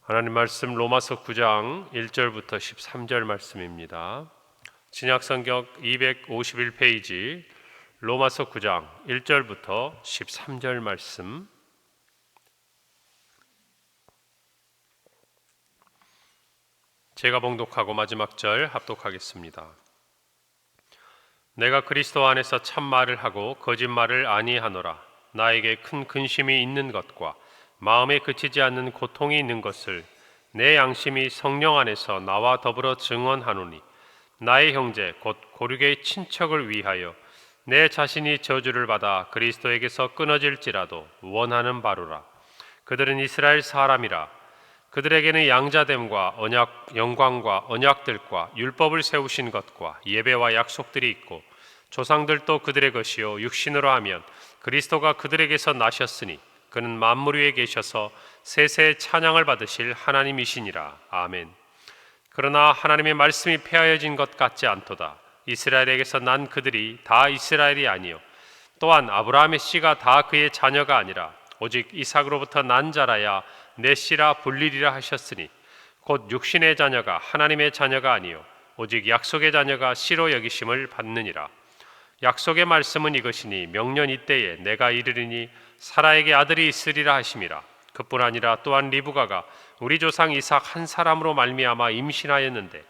하나님 말씀 로마서 9장 1절부터 13절 말씀입니다. 신약성경 251페이지 로마서 9장 1절부터 13절 말씀. 제가 봉독하고 마지막 절 합독하겠습니다. 내가 그리스도 안에서 참말을 하고 거짓말을 아니하노라. 나에게 큰 근심이 있는 것과 마음에 그치지 않는 고통이 있는 것을 내 양심이 성령 안에서 나와 더불어 증언하노니, 나의 형제 곧 고륙의 친척을 위하여 내 자신이 저주를 받아 그리스도에게서 끊어질지라도 원하는 바로라. 그들은 이스라엘 사람이라. 그들에게는 양자됨과 언약, 영광과 언약들과 율법을 세우신 것과 예배와 약속들이 있고, 조상들도 그들의 것이요 육신으로 하면 그리스도가 그들에게서 나셨으니 그는 만물 위에 계셔서 세세 찬양을 받으실 하나님이시니라. 아멘. 그러나 하나님의 말씀이 폐하여진 것 같지 않도다. 이스라엘에게서 난 그들이 다 이스라엘이 아니요 또한 아브라함의 씨가 다 그의 자녀가 아니라 오직 이삭으로부터 난 자라야 내 씨라 불리리라 하셨으니, 곧 육신의 자녀가 하나님의 자녀가 아니요 오직 약속의 자녀가 씨로 여기심을 받느니라. 약속의 말씀은 이것이니, 명년 이때에 내가 이르리니 사라에게 아들이 있으리라 하심이라. 그뿐 아니라 또한 리브가가 우리 조상 이삭 한 사람으로 말미암아 임신하였는데,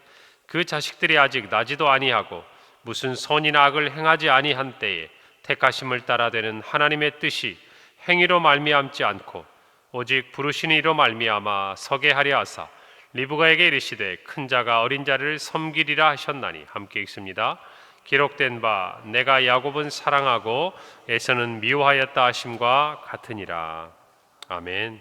그 자식들이 아직 나지도 아니하고 무슨 선이나 악을 행하지 아니한 때에 택하심을 따라 되는 하나님의 뜻이 행위로 말미암지 않고 오직 부르신 이로 말미암아 서게 하려 하사 리브가에게 이르시되 큰 자가 어린 자를 섬기리라 하셨나니. 함께 읽습니다. 기록된 바 내가 야곱은 사랑하고 에서는 미워하였다 하심과 같으니라. 아멘.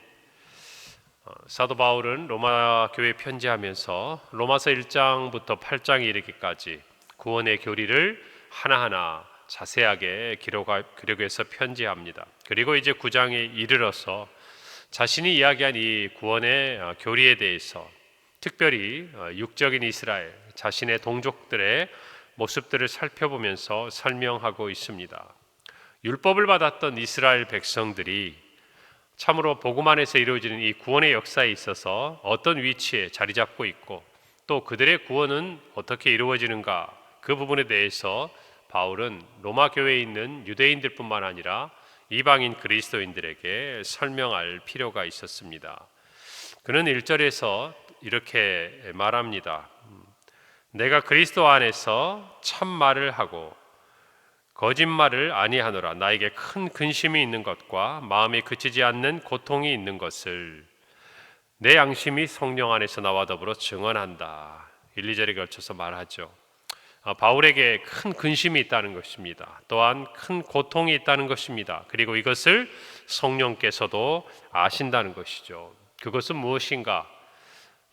사도 바울은 로마 교회에 편지하면서 로마서 1장부터 8장에 이르기까지 구원의 교리를 하나하나 자세하게 기록해서 편지합니다. 그리고 이제 9장에 이르러서 자신이 이야기한 이 구원의 교리에 대해서, 특별히 육적인 이스라엘, 자신의 동족들의 모습들을 살펴보면서 설명하고 있습니다. 율법을 받았던 이스라엘 백성들이 참으로 복음 안에서 이루어지는 이 구원의 역사에 있어서 어떤 위치에 자리 잡고 있고, 또 그들의 구원은 어떻게 이루어지는가, 그 부분에 대해서 바울은 로마 교회에 있는 유대인들뿐만 아니라 이방인 그리스도인들에게 설명할 필요가 있었습니다. 그는 1절에서 이렇게 말합니다. 내가 그리스도 안에서 참말을 하고 거짓말을 아니하노라. 나에게 큰 근심이 있는 것과 마음에 그치지 않는 고통이 있는 것을 내 양심이 성령 안에서 나와 더불어 증언한다. 1, 2절에 걸쳐서 말하죠. 바울에게 큰 근심이 있다는 것입니다. 또한 큰 고통이 있다는 것입니다. 그리고 이것을 성령께서도 아신다는 것이죠. 그것은 무엇인가?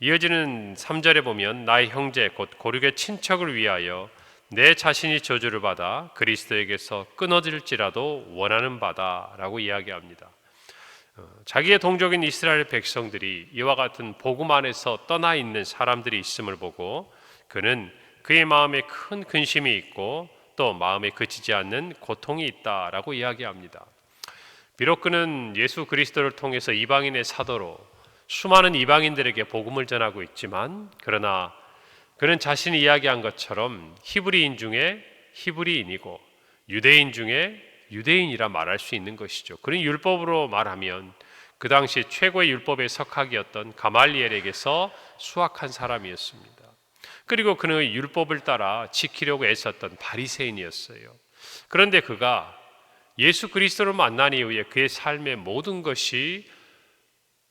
이어지는 3절에 보면 나의 형제 곧 고륙의 친척을 위하여 내 자신이 저주를 받아 그리스도에게서 끊어질지라도 원하는 바다라고 이야기합니다. 자기의 동족인 이스라엘 백성들이 이와 같은 복음 안에서 떠나 있는 사람들이 있음을 보고 그는 그의 마음에 큰 근심이 있고 또 마음에 그치지 않는 고통이 있다라고 이야기합니다. 비록 그는 예수 그리스도를 통해서 이방인의 사도로 수많은 이방인들에게 복음을 전하고 있지만, 그러나 그는 자신이 이야기한 것처럼 히브리인 중에 히브리인이고 유대인 중에 유대인이라 말할 수 있는 것이죠. 그는 율법으로 말하면 그 당시 최고의 율법의 석학이었던 가말리엘에게서 수학한 사람이었습니다. 그리고 그는 율법을 따라 지키려고 애썼던 바리새인이었어요. 그런데 그가 예수 그리스도를 만난 이후에 그의 삶의 모든 것이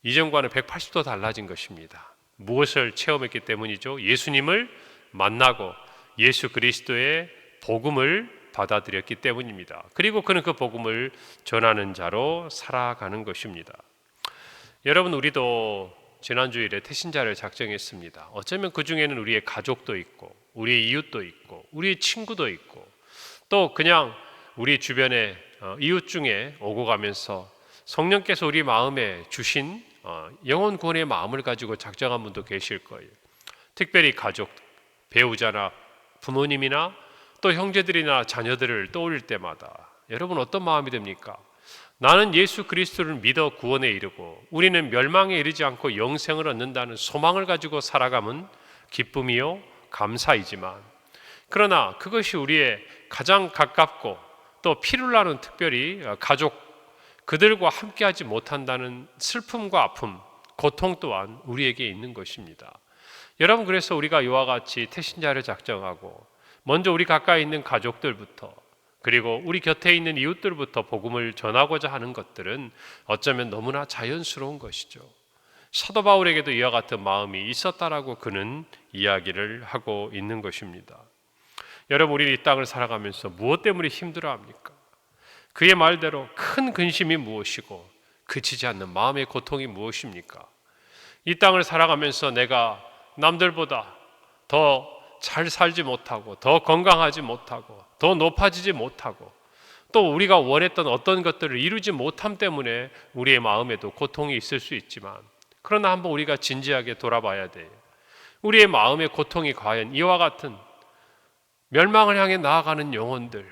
이전과는 180도 달라진 것입니다. 무엇을 체험했기 때문이죠? 예수님을 만나고 예수 그리스도의 복음을 받아들였기 때문입니다. 그리고 그는 그 복음을 전하는 자로 살아가는 것입니다. 여러분, 우리도 지난주일에 태신자를 작정했습니다. 어쩌면 그 중에는 우리의 가족도 있고 우리의 이웃도 있고 우리의 친구도 있고 또 그냥 우리 주변의 이웃 중에 오고 가면서 성령께서 우리 마음에 주신 영혼 구원의 마음을 가지고 작정한 분도 계실 거예요. 특별히 가족, 배우자나 부모님이나 또 형제들이나 자녀들을 떠올릴 때마다 여러분 어떤 마음이 듭니까? 나는 예수 그리스도를 믿어 구원에 이르고 우리는 멸망에 이르지 않고 영생을 얻는다는 소망을 가지고 살아감은 기쁨이요 감사이지만, 그러나 그것이 우리의 가장 가깝고 또 피를 나는 특별히 가족, 그들과 함께하지 못한다는 슬픔과 아픔, 고통 또한 우리에게 있는 것입니다. 여러분, 그래서 우리가 이와 같이 태신자를 작정하고 먼저 우리 가까이 있는 가족들부터, 그리고 우리 곁에 있는 이웃들부터 복음을 전하고자 하는 것들은 어쩌면 너무나 자연스러운 것이죠. 사도 바울에게도 이와 같은 마음이 있었다라고 그는 이야기를 하고 있는 것입니다. 여러분, 우리 이 땅을 살아가면서 무엇 때문에 힘들어합니까? 그의 말대로 큰 근심이 무엇이고 그치지 않는 마음의 고통이 무엇입니까? 이 땅을 살아가면서 내가 남들보다 더 잘 살지 못하고, 더 건강하지 못하고, 더 높아지지 못하고, 또 우리가 원했던 어떤 것들을 이루지 못함 때문에 우리의 마음에도 고통이 있을 수 있지만, 그러나 한번 우리가 진지하게 돌아봐야 돼요. 우리의 마음의 고통이 과연 이와 같은 멸망을 향해 나아가는 영혼들,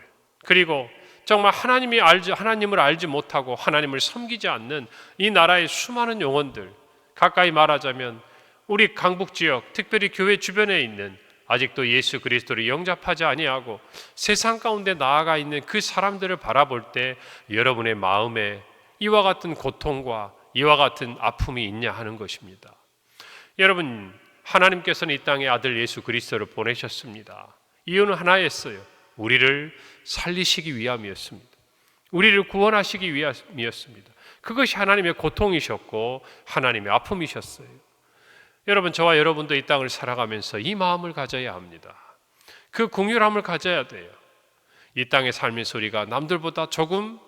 그리고 정말 하나님을 알지 못하고 하나님을 섬기지 않는 이 나라의 수많은 영혼들, 가까이 말하자면 우리 강북 지역, 특별히 교회 주변에 있는 아직도 예수 그리스도를 영접하지 아니하고 세상 가운데 나아가 있는 그 사람들을 바라볼 때 여러분의 마음에 이와 같은 고통과 이와 같은 아픔이 있냐 하는 것입니다. 여러분, 하나님께서는 이 땅에 아들 예수 그리스도를 보내셨습니다. 이유는 하나였어요. 우리를 살리시기 위함이었습니다. 우리를 구원하시기 위함이었습니다. 그것이 하나님의 고통이셨고 하나님의 아픔이셨어요. 여러분, 저와 여러분도 이 땅을 살아가면서 이 마음을 가져야 합니다. 그 긍휼함을 가져야 돼요. 이 땅에 살면서 우리가 남들보다 조금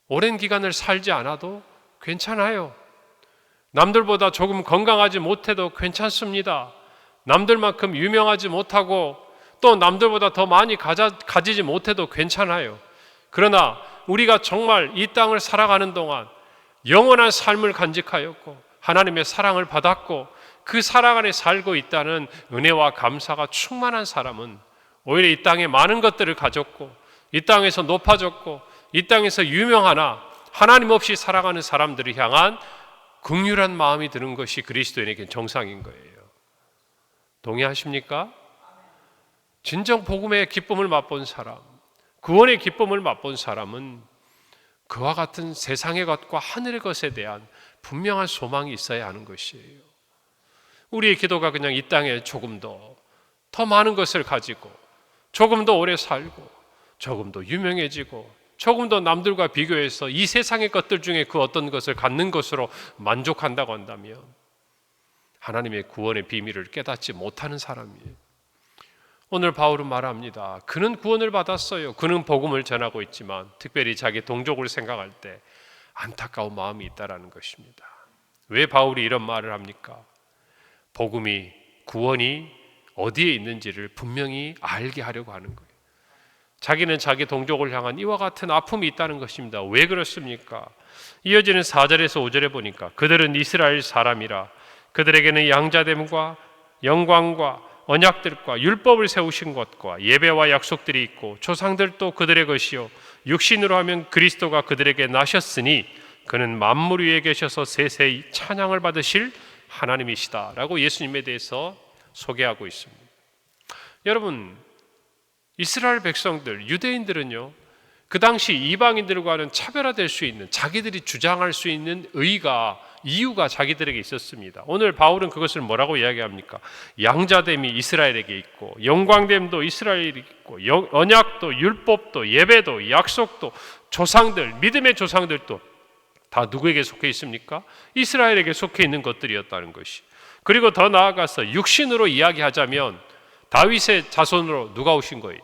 오랜 기간을 살지 않아도 괜찮아요. 남들보다 조금 건강하지 못해도 괜찮습니다. 남들만큼 유명하지 못하고 또 남들보다 더 많이 가지지 못해도 괜찮아요. 그러나 우리가 정말 이 땅을 살아가는 동안 영원한 삶을 간직하였고 하나님의 사랑을 받았고 그 사랑 안에 살고 있다는 은혜와 감사가 충만한 사람은 오히려 이 땅에 많은 것들을 가졌고 이 땅에서 높아졌고 이 땅에서 유명하나 하나님 없이 살아가는 사람들을 향한 긍휼한 마음이 드는 것이 그리스도인에게 정상인 거예요. 동의하십니까? 진정 복음의 기쁨을 맛본 사람, 구원의 기쁨을 맛본 사람은 그와 같은 세상의 것과 하늘의 것에 대한 분명한 소망이 있어야 하는 것이에요. 우리의 기도가 그냥 이 땅에 조금 더 많은 것을 가지고 조금 더 오래 살고 조금 더 유명해지고 조금 더 남들과 비교해서 이 세상의 것들 중에 그 어떤 것을 갖는 것으로 만족한다고 한다면 하나님의 구원의 비밀을 깨닫지 못하는 사람이에요. 오늘 바울은 말합니다. 그는 구원을 받았어요. 그는 복음을 전하고 있지만 특별히 자기 동족을 생각할 때 안타까운 마음이 있다라는 것입니다. 왜 바울이 이런 말을 합니까? 복음이, 구원이 어디에 있는지를 분명히 알게 하려고 하는 거예요. 자기는 자기 동족을 향한 이와 같은 아픔이 있다는 것입니다. 왜 그렇습니까? 이어지는 4절에서 5절에 보니까 그들은 이스라엘 사람이라 그들에게는 양자됨과 영광과 언약들과 율법을 세우신 것과 예배와 약속들이 있고 조상들도 그들의 것이요 육신으로 하면 그리스도가 그들에게 나셨으니 그는 만물 위에 계셔서 세세히 찬양을 받으실 하나님이시다라고 예수님에 대해서 소개하고 있습니다. 여러분, 이스라엘 백성들, 유대인들은요 그 당시 이방인들과는 차별화될 수 있는, 자기들이 주장할 수 있는 이유가 자기들에게 있었습니다. 오늘 바울은 그것을 뭐라고 이야기합니까? 양자됨이 이스라엘에게 있고 영광됨도 이스라엘에게 있고 언약도 율법도 예배도 약속도 조상들, 믿음의 조상들도 다 누구에게 속해 있습니까? 이스라엘에게 속해 있는 것들이었다는 것이. 그리고 더 나아가서 육신으로 이야기하자면 다윗의 자손으로 누가 오신 거예요?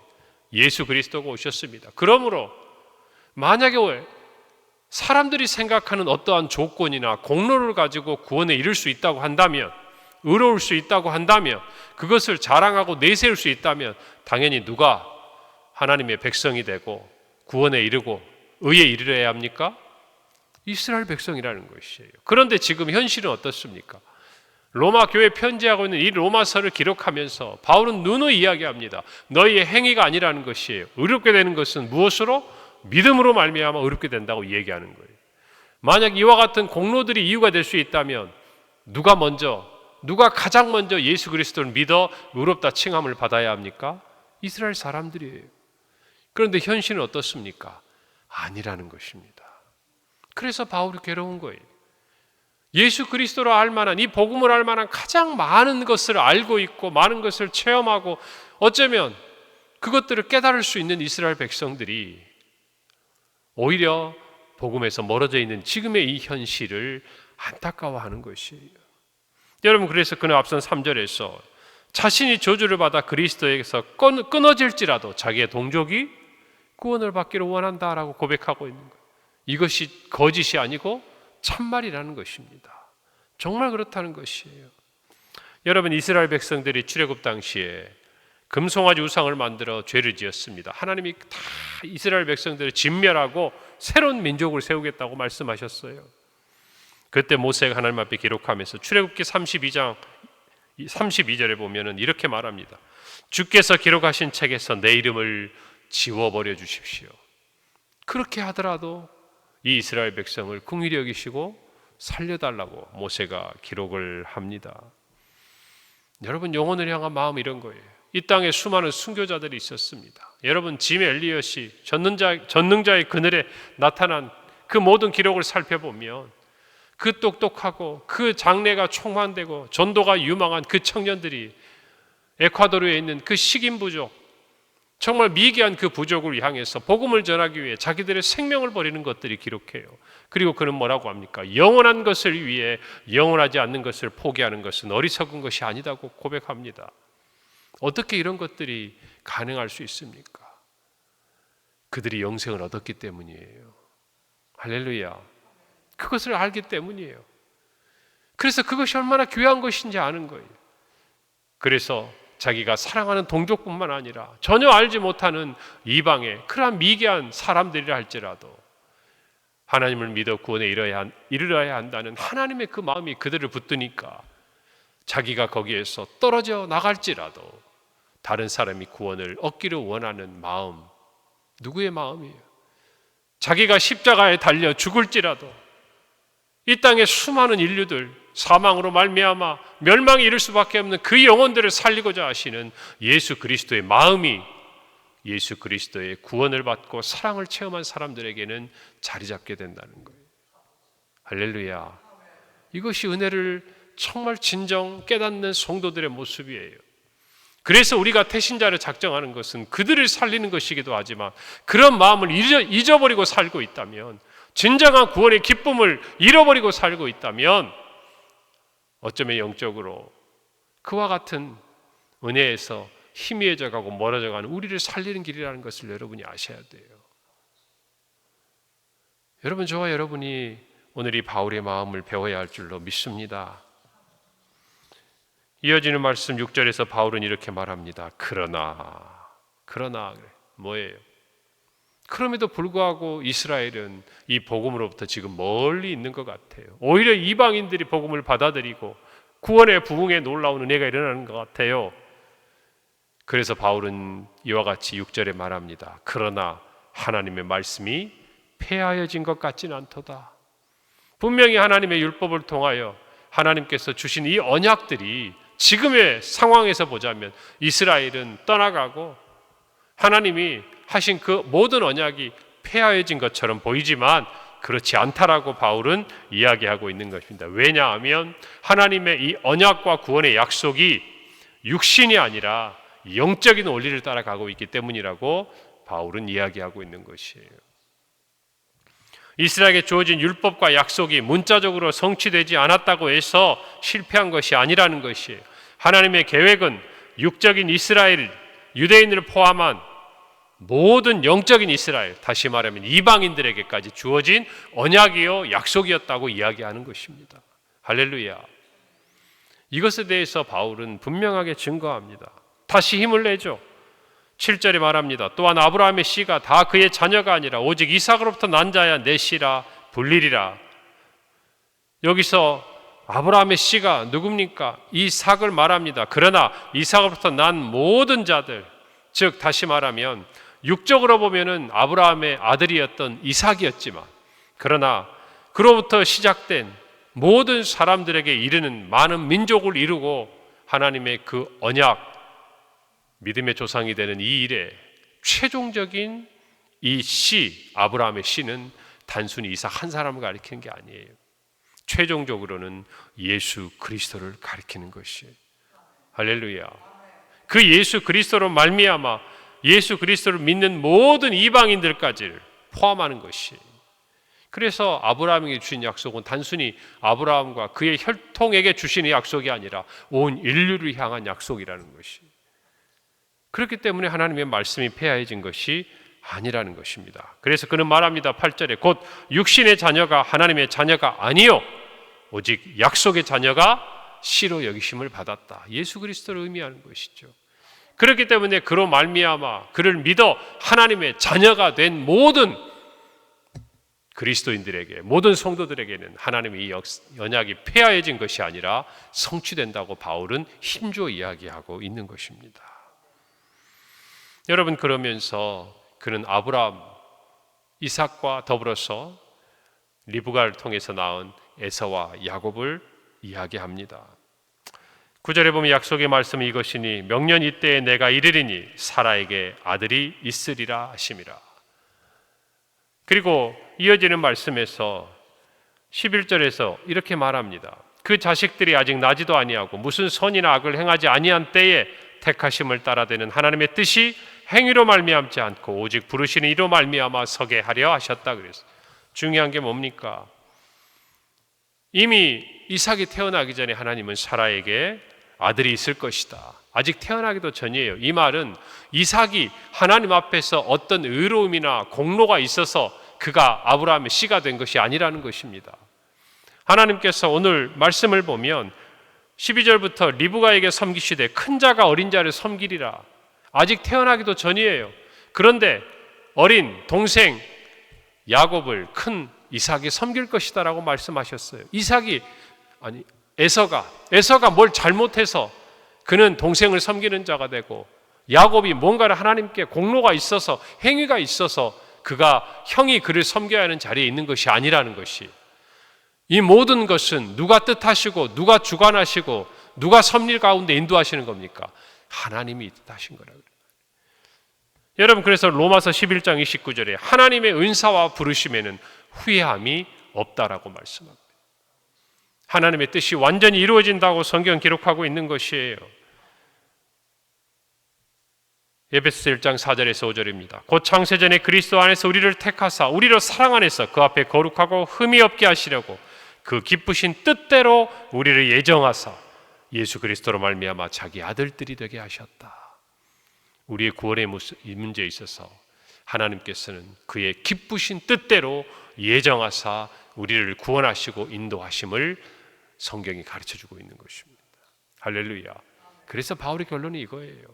예수 그리스도가 오셨습니다. 그러므로 만약에 사람들이 생각하는 어떠한 조건이나 공로를 가지고 구원에 이를 수 있다고 한다면, 의로울 수 있다고 한다면, 그것을 자랑하고 내세울 수 있다면 당연히 누가 하나님의 백성이 되고 구원에 이르고 의에 이르러야 합니까? 이스라엘 백성이라는 것이에요. 그런데 지금 현실은 어떻습니까? 로마 교회 편지하고 있는 이 로마서를 기록하면서 바울은 누누이 이야기합니다. 너희의 행위가 아니라는 것이에요. 의롭게 되는 것은 무엇으로? 믿음으로 말미암아 의롭게 된다고 얘기하는 거예요. 만약 이와 같은 공로들이 이유가 될 수 있다면 누가 가장 먼저 예수 그리스도를 믿어 의롭다 칭함을 받아야 합니까? 이스라엘 사람들이에요. 그런데 현실은 어떻습니까? 아니라는 것입니다. 그래서 바울이 괴로운 거예요. 예수 그리스도로 알만한, 이 복음을 알만한 가장 많은 것을 알고 있고 많은 것을 체험하고 어쩌면 그것들을 깨달을 수 있는 이스라엘 백성들이 오히려 복음에서 멀어져 있는 지금의 이 현실을 안타까워하는 것이에요. 여러분, 그래서 그는 앞선 3절에서 자신이 저주를 받아 그리스도에게서 끊어질지라도 자기의 동족이 구원을 받기를 원한다라고 고백하고 있는 거예요. 이것이 거짓이 아니고 참말이라는 것입니다. 정말 그렇다는 것이에요. 여러분, 이스라엘 백성들이 출애굽 당시에 금송아지 우상을 만들어 죄를 지었습니다. 하나님이 다 이스라엘 백성들을 진멸하고 새로운 민족을 세우겠다고 말씀하셨어요. 그때 모세가 하나님 앞에 기록하면서 출애굽기 32장 32절에 보면은 이렇게 말합니다. 주께서 기록하신 책에서 내 이름을 지워버려 주십시오. 그렇게 하더라도 이 이스라엘 백성을 긍휼히 여기시고 살려달라고 모세가 기록을 합니다. 여러분, 영혼을 향한 마음이 이런 거예요. 이 땅에 수많은 순교자들이 있었습니다. 여러분, 짐 엘리엇이 전능자의 그늘에 나타난 그 모든 기록을 살펴보면 그 똑똑하고 그 장래가 총환되고 전도가 유망한 그 청년들이 에콰도르에 있는 그 식인 부족, 정말 미개한 그 부족을 향해서 복음을 전하기 위해 자기들의 생명을 버리는 것들이 기록해요. 그리고 그는 뭐라고 합니까? 영원한 것을 위해 영원하지 않는 것을 포기하는 것은 어리석은 것이 아니다고 고백합니다. 어떻게 이런 것들이 가능할 수 있습니까? 그들이 영생을 얻었기 때문이에요. 할렐루야. 그것을 알기 때문이에요. 그래서 그것이 얼마나 귀한 것인지 아는 거예요. 그래서 자기가 사랑하는 동족뿐만 아니라 전혀 알지 못하는 이방의 그러한 미개한 사람들이라 할지라도 하나님을 믿어 구원에 이르러야 한다는 하나님의 그 마음이 그들을 붙드니까 자기가 거기에서 떨어져 나갈지라도 다른 사람이 구원을 얻기를 원하는 마음, 누구의 마음이에요? 자기가 십자가에 달려 죽을지라도 이 땅의 수많은 인류들 사망으로 말미암아 멸망에 이를 수밖에 없는 그 영혼들을 살리고자 하시는 예수 그리스도의 마음이 예수 그리스도의 구원을 받고 사랑을 체험한 사람들에게는 자리 잡게 된다는 거예요. 할렐루야. 이것이 은혜를 정말 진정 깨닫는 성도들의 모습이에요. 그래서 우리가 태신자를 작정하는 것은 그들을 살리는 것이기도 하지만 그런 마음을 잊어버리고 살고 있다면, 진정한 구원의 기쁨을 잃어버리고 살고 있다면 어쩌면 영적으로 그와 같은 은혜에서 희미해져 가고 멀어져 가는 우리를 살리는 길이라는 것을 여러분이 아셔야 돼요. 여러분, 저와 여러분이 오늘 이 바울의 마음을 배워야 할 줄로 믿습니다. 이어지는 말씀 6절에서 바울은 이렇게 말합니다. 그러나 뭐예요? 그럼에도 불구하고 이스라엘은 이 복음으로부터 지금 멀리 있는 것 같아요. 오히려 이방인들이 복음을 받아들이고 구원의 부흥에 놀라운 은혜가 일어나는 것 같아요. 그래서 바울은 이와 같이 6절에 말합니다. 그러나 하나님의 말씀이 폐하여진 것 같지는 않도다. 분명히 하나님의 율법을 통하여 하나님께서 주신 이 언약들이 지금의 상황에서 보자면 이스라엘은 떠나가고 하나님이 하신 그 모든 언약이 폐하여진 것처럼 보이지만 그렇지 않다라고 바울은 이야기하고 있는 것입니다. 왜냐하면 하나님의 이 언약과 구원의 약속이 육신이 아니라 영적인 원리를 따라가고 있기 때문이라고 바울은 이야기하고 있는 것이에요. 이스라엘에게 주어진 율법과 약속이 문자적으로 성취되지 않았다고 해서 실패한 것이 아니라는 것이에요. 하나님의 계획은 육적인 이스라엘, 유대인을 포함한 모든 영적인 이스라엘, 다시 말하면 이방인들에게까지 주어진 언약이요 약속이었다고 이야기하는 것입니다. 할렐루야. 이것에 대해서 바울은 분명하게 증거합니다. 다시 힘을 내죠. 7절에 말합니다. 또한 아브라함의 씨가 다 그의 자녀가 아니라 오직 이삭으로부터 난 자야 내 씨라 불리리라. 여기서 아브라함의 씨가 누굽니까? 이삭을 말합니다. 그러나 이삭으로부터 난 모든 자들, 즉 다시 말하면 육적으로 보면은 아브라함의 아들이었던 이삭이었지만, 그러나 그로부터 시작된 모든 사람들에게 이르는 많은 민족을 이루고 하나님의 그 언약, 믿음의 조상이 되는 이 일에 최종적인 이 씨, 아브라함의 씨는 단순히 이삭 한 사람을 가리키는 게 아니에요. 최종적으로는 예수 그리스도를 가리키는 것이에요. 할렐루야. 그 예수 그리스도로 말미암아 예수 그리스도를 믿는 모든 이방인들까지를 포함하는 것이에요. 그래서 아브라함에게 주신 약속은 단순히 아브라함과 그의 혈통에게 주신 약속이 아니라 온 인류를 향한 약속이라는 것이에요. 그렇기 때문에 하나님의 말씀이 폐하해진 것이 아니라는 것입니다. 그래서 그는 말합니다. 8절에 곧 육신의 자녀가 하나님의 자녀가 아니요 오직 약속의 자녀가 씨로 여기심을 받았다. 예수 그리스도를 의미하는 것이죠. 그렇기 때문에 그로 말미암아 그를 믿어 하나님의 자녀가 된 모든 그리스도인들에게, 모든 성도들에게는 하나님의 이 언약이 폐하해진 것이 아니라 성취된다고 바울은 힘주어 이야기하고 있는 것입니다. 여러분, 그러면서 그는 아브라함, 이삭과 더불어서 리브가를 통해서 낳은 에서와 야곱을 이야기합니다. 9절에 보면 약속의 말씀이 이것이니 명년 이때에 내가 이르리니 사라에게 아들이 있으리라 하심이라. 그리고 이어지는 말씀에서 11절에서 이렇게 말합니다. 그 자식들이 아직 나지도 아니하고 무슨 선이나 악을 행하지 아니한 때에 택하심을 따라되는 하나님의 뜻이 행위로 말미암지 않고 오직 부르시는 이로 말미암아 서게 하려 하셨다 그랬어요. 중요한 게 뭡니까? 이미 이삭이 태어나기 전에 하나님은 사라에게 아들이 있을 것이다. 아직 태어나기도 전이에요. 이 말은 이삭이 하나님 앞에서 어떤 의로움이나 공로가 있어서 그가 아브라함의 씨가 된 것이 아니라는 것입니다. 하나님께서 오늘 말씀을 보면 12절부터 리브가에게 섬기시되 큰 자가 어린 자를 섬기리라. 아직 태어나기도 전이에요. 그런데 어린 동생 야곱을 큰 이삭이 섬길 것이다 라고 말씀하셨어요. 에서가 뭘 잘못해서 그는 동생을 섬기는 자가 되고, 야곱이 뭔가를 하나님께 공로가 있어서, 행위가 있어서 그가 형이 그를 섬겨야 하는 자리에 있는 것이 아니라는 것이, 이 모든 것은 누가 뜻하시고 누가 주관하시고 누가 섭리 가운데 인도하시는 겁니까? 하나님이 뜻하신 거라고요. 여러분, 그래서 로마서 11장 29절에 하나님의 은사와 부르심에는 후회함이 없다라고 말씀합니다. 하나님의 뜻이 완전히 이루어진다고 성경 기록하고 있는 것이에요. 에베소서 1장 4절에서 5절입니다. 곧 창세전에 그리스도 안에서 우리를 택하사 우리로 사랑 안에서 그 앞에 거룩하고 흠이 없게 하시려고 그 기쁘신 뜻대로 우리를 예정하사 예수 그리스도로 말미암아 자기 아들들이 되게 하셨다. 우리의 구원의 문제에 있어서 하나님께서는 그의 기쁘신 뜻대로 예정하사 우리를 구원하시고 인도하심을 성경이 가르쳐주고 있는 것입니다. 할렐루야. 그래서 바울의 결론이 이거예요.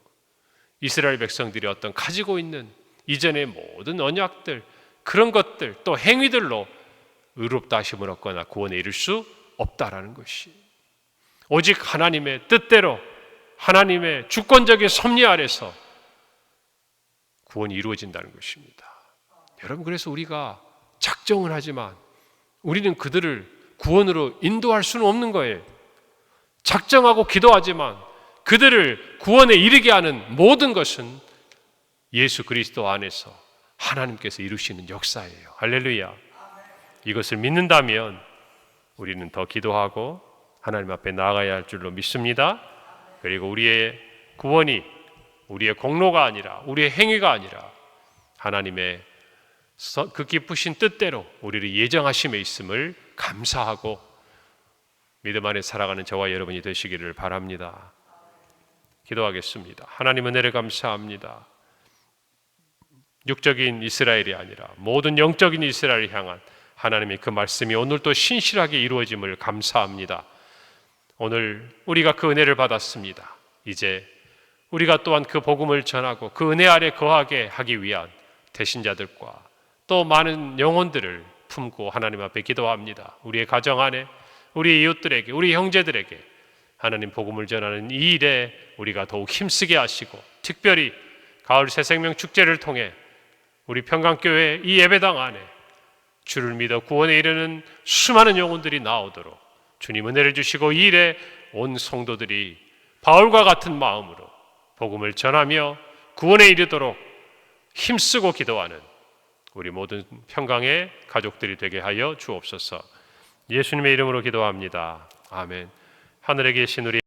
이스라엘 백성들이 어떤 가지고 있는 이전의 모든 언약들, 그런 것들 또 행위들로 의롭다 하심을 얻거나 구원에 이를 수 없다라는 것이, 오직 하나님의 뜻대로 하나님의 주권적인 섭리 아래서 구원이 이루어진다는 것입니다. 여러분, 그래서 우리가 작정을 하지만 우리는 그들을 구원으로 인도할 수는 없는 거예요. 작정하고 기도하지만 그들을 구원에 이르게 하는 모든 것은 예수 그리스도 안에서 하나님께서 이루시는 역사예요. 할렐루야. 이것을 믿는다면 우리는 더 기도하고 하나님 앞에 나아가야 할 줄로 믿습니다. 그리고 우리의 구원이 우리의 공로가 아니라 우리의 행위가 아니라 하나님의 그 기쁘신 뜻대로 우리를 예정하심에 있음을 감사하고 믿음 안에 살아가는 저와 여러분이 되시기를 바랍니다. 기도하겠습니다. 하나님 은혜를 감사합니다. 육적인 이스라엘이 아니라 모든 영적인 이스라엘을 향한 하나님의 그 말씀이 오늘도 신실하게 이루어짐을 감사합니다. 오늘 우리가 그 은혜를 받았습니다. 이제 우리가 또한 그 복음을 전하고 그 은혜 아래 거하게 하기 위한 대신자들과 또 많은 영혼들을 품고 하나님 앞에 기도합니다. 우리의 가정 안에, 우리 이웃들에게, 우리 형제들에게 하나님 복음을 전하는 이 일에 우리가 더욱 힘쓰게 하시고, 특별히 가을 새생명 축제를 통해 우리 평강교회 이 예배당 안에 주를 믿어 구원에 이르는 수많은 영혼들이 나오도록 주님 은혜를 주시고 이 일에 온 성도들이 바울과 같은 마음으로 복음을 전하며 구원에 이르도록 힘쓰고 기도하는 우리 모든 평강의 가족들이 되게 하여 주옵소서. 예수님의 이름으로 기도합니다. 아멘. 하늘에 계신 우리